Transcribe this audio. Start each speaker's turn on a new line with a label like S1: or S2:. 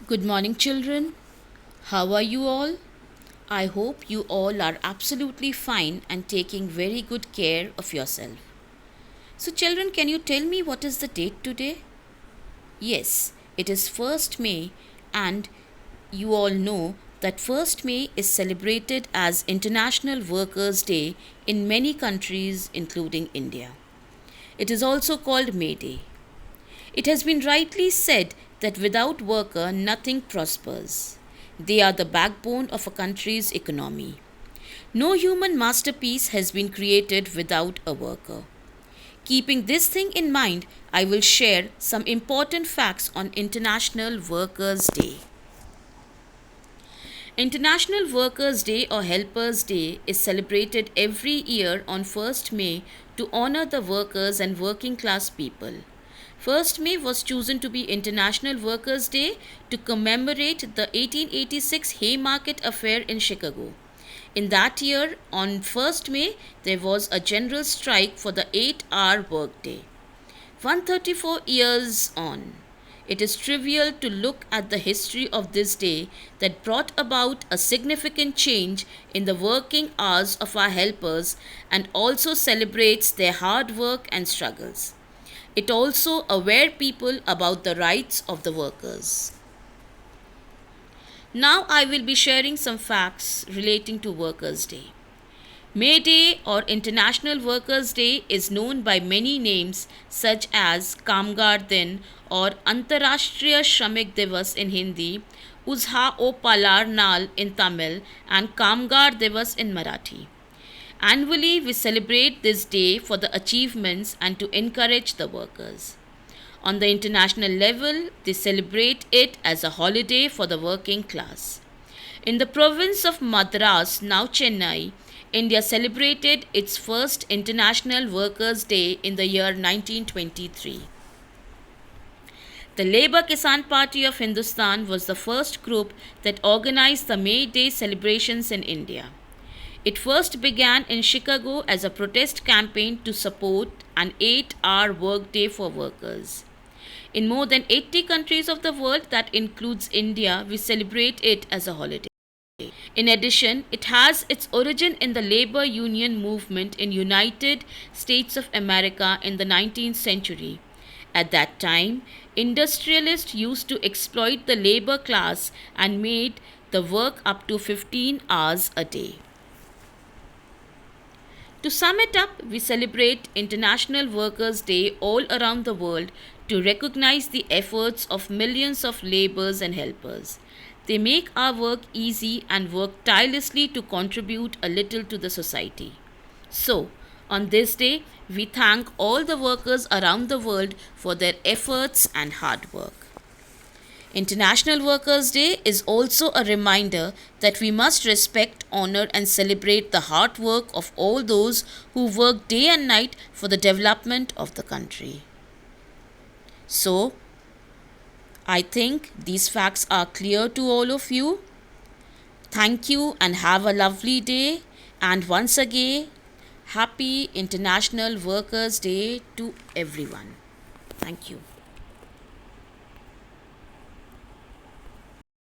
S1: Good morning, children. How are you all? I hope you all are absolutely fine and taking very good care of yourself. So, children, can you tell me what is the date today? Yes, it is 1st May, and you all know that 1st May is celebrated as International Workers' Day in many countries, including India. It is also called May Day. It has been rightly said that without worker nothing prospers. They are the backbone of a country's economy. No human masterpiece has been created without a worker. Keeping this thing in mind, I will share some important facts on International Workers' Day. International Workers' Day or Helpers' Day is celebrated every year on 1st May to honor the workers and working class people. 1st May was chosen to be International Workers' Day to commemorate the 1886 Haymarket Affair in Chicago. In that year, on 1st May, there was a general strike for the 8-hour workday. 134 years on, it is trivial to look at the history of this day that brought about a significant change in the working hours of our helpers and also celebrates their hard work and struggles. It also aware people about the rights of the workers. Now I will be sharing some facts relating to Workers' Day. May Day or International Workers' Day is known by many names such as Kamgar Din or Antarashtriya Shramik Divas in Hindi, Uzha O Palar Nal in Tamil, and Kamgar Divas in Marathi. Annually, we celebrate this day for the achievements and to encourage the workers. On the international level, they celebrate it as a holiday for the working class. In the province of Madras, now Chennai, India celebrated its first International Workers' Day in the year 1923. The Labour Kisan Party of Hindustan was the first group that organized the May Day celebrations in India. It first began in Chicago as a protest campaign to support an 8-hour workday for workers. In more than 80 countries of the world, that includes India, we celebrate it as a holiday. In addition, it has its origin in the labor union movement in United States of America in the 19th century. At that time, industrialists used to exploit the labor class and made the work up to 15 hours a day. To sum it up, we celebrate International Workers' Day all around the world to recognize the efforts of millions of laborers and helpers. They make our work easy and work tirelessly to contribute a little to the society. So, on this day, we thank all the workers around the world for their efforts and hard work. International Workers' Day is also a reminder that we must respect, honor, and celebrate the hard work of all those who work day and night for the development of the country. So, I think these facts are clear to all of you. Thank you and have a lovely day. And once again, Happy International Workers' Day to everyone. Thank you.